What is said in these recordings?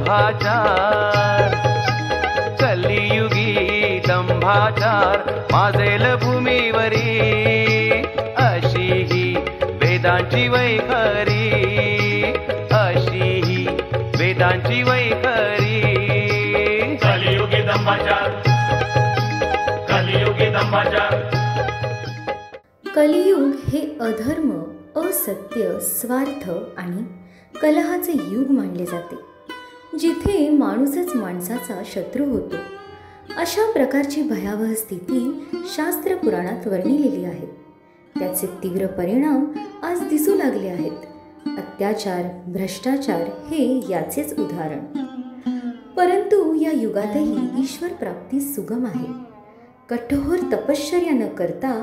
दंभाचार, कलियुगी दंभाचार माजेल भूमीवरी, अशी ही वेदांची वैखरी, अशी ही वेदांची वैखरी. कलियुगी दंभाचार, कलियुगी दंभाचार. कलियुग हे अधर्म, असत्य, स्वार्थ आणि कलहाचे युग मानले जाते, जिथे माणूसच माणसाचा शत्रू होतो. अशा प्रकारची भयावह स्थिती शास्त्र पुराणात वर्णिलेली आहे. त्याचे तीव्र परिणाम आज दिसू लागले आहेत. अत्याचार, भ्रष्टाचार हे याचेच उदाहरण. परंतु या युगातही ईश्वर प्राप्ती सुगम आहे. कठोर तपश्चर्या न करता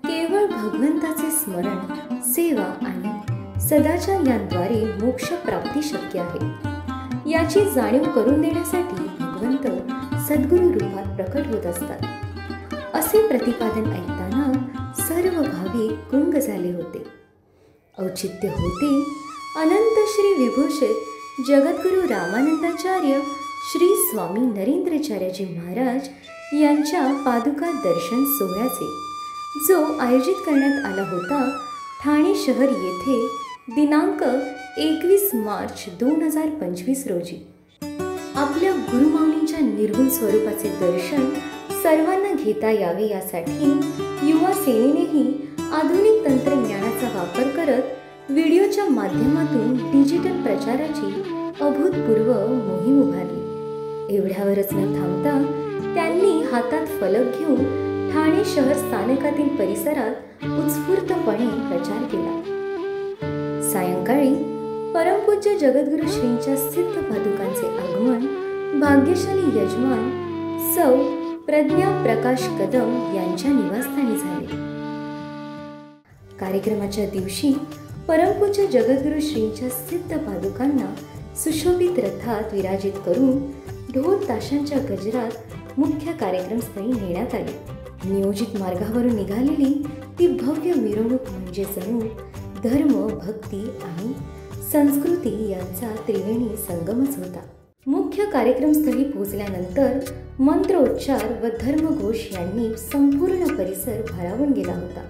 केवळ भगवंताचे स्मरण, सेवा आणि सदाचार यांद्वारे मोक्ष प्राप्ती शक्य आहे. याची जाणीव करून देण्यासाठी भगवंत सद्गुरू रूपात प्रकट होत असतात. असे प्रतिपादन ऐकताना सर्व भाविक गुंग झाले होते. औचित्य होते अनंत श्री विभूषित जगद्गुरू रामानंदाचार्य श्री स्वामी नरेंद्राचार्यजी महाराज यांच्या पादुका दर्शन सोहळ्याचे, जो आयोजित करण्यात आला होता ठाणे शहर येथे दिनांक 21 मार्च 2025 रोजी. आपल्या गुरुमाऊलींच्या निर्गुण स्वरूपाचे दर्शन सर्वांना घेता यावे यासाठी युवा सेनेनेही आधुनिक तंत्रज्ञानाचा वापर करत व्हिडिओच्या माध्यमातून डिजिटल प्रचाराची अभूतपूर्व मोहीम उभारली. एवढ्यावरच न थांबता त्यांनी हातात फलक घेऊन ठाणे शहर स्थानकातील परिसरात उत्स्फूर्तपणे प्रचार केला. सायंकाळी परमपूज्य जगद्गुरू श्रींच्या सिद्ध पादुकांचे आगमन भाग्यशाली यजमान सौ प्रज्ञा प्रकाश कदम यांच्या निवासस्थानी झाले. कार्यक्रमाच्या दिवशी परमपूज्य जगद्गुरू श्रींच्या सिद्ध पादुकांना सुशोभित रथात विराजित करून ढोल ताशांच्या गजरात मुख्य कार्यक्रमस्थळी नेण्यात आले. नियोजित मार्गावरून निघालेली ती भव्य मिरवणूक म्हणजे जणू धर्म, भक्ती आणि संस्कृती यांचा त्रिवेणी संगमच होता. मुख्य कार्यक्रमस्थळी पोहोचल्यानंतर मंत्रोच्चार व धर्मघोष यांनी संपूर्ण परिसर भारावून गेला होता.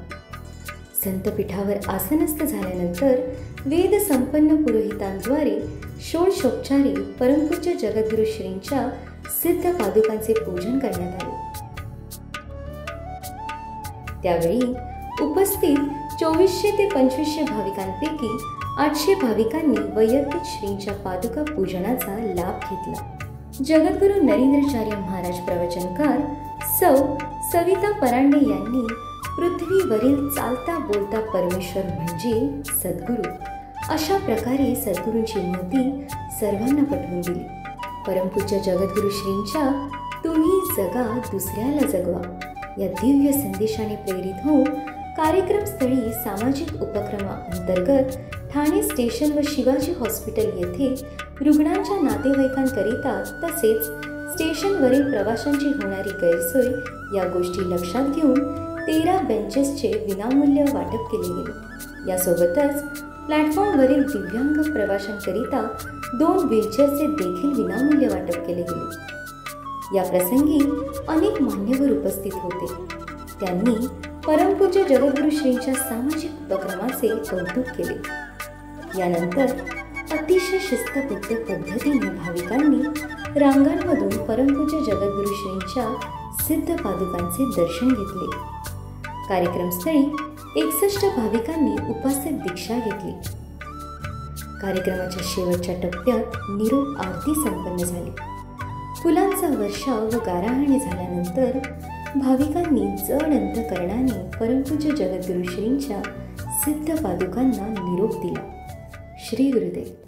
संतपीठावर आसनस्थ झाल्यानंतर वेद संपन्न पुरोहितांद्वारे षोडशोपचारी परमपूज्य जगद्गुरू श्रींच्या सिद्ध पादुकांचे पूजन करण्यात आले. त्यावेळी उपस्थित 2400 ते 2500 भाविकांपैकी 800 भाविकांनी वैयक्तिक श्रींच्या पादुका पूजनाचा लाभ घेतला. जगद्गुरू नरेंद्राचार्य महाराज प्रवचनकार सौ सविता परांडे यांनी पृथ्वीवरील चालता बोलता परमेश्वर म्हणजे सद्गुरू अशा प्रकारे सद्गुरूंची महती सर्वांना पटवून दिली. परमपूज्य जगद्गुरू श्रींच्या तुम्ही जगा दुसऱ्याला जगवा या दिव्य संदेशाने प्रेरित होऊन कार्यक्रमस्थळी सामाजिक उपक्रमाअंतर्गत ठाणे स्टेशन व शिवाजी हॉस्पिटल येथे रुग्णांच्या नातेवाईकांकरिता तसेच स्टेशनवरील प्रवाशांची होणारी गैरसोय या गोष्टी लक्षात घेऊन 13 बेंचेसचे विनामूल्य वाटप केले गेले. यासोबतच प्लॅटफॉर्मवरील दिव्यांग प्रवाशांकरिता 2 व्हीलचेअरचे देखील विनामूल्य वाटप केले गेले. या प्रसंगी अनेक मान्यवर उपस्थित होते. त्यांनी परमपूज्य जगद्गुरू श्रींच्या सामाजिक उपक्रमाचे कौतुक केले. यानंतर अतिशय शिस्तबद्ध पद्धतीने भाविकांनी रांगांमधून परमपूज्य जगद्गुरू श्रींच्या सिद्ध पादुकांचे दर्शन घेतले. कार्यक्रमस्थळी 61 भाविकांनी उपास्य दीक्षा घेतली. कार्यक्रमाच्या शेवटच्या टप्प्यात निरोप आरती संपन्न झाली. फुलांचा वर्षाव व गाराहाणे झाल्यानंतर भाविकांनी जड अंतकरणाने परमपूज्य जगद्गुरू श्रींच्या सिद्ध पादुकांना निरोप दिला. श्री गुरुदेव.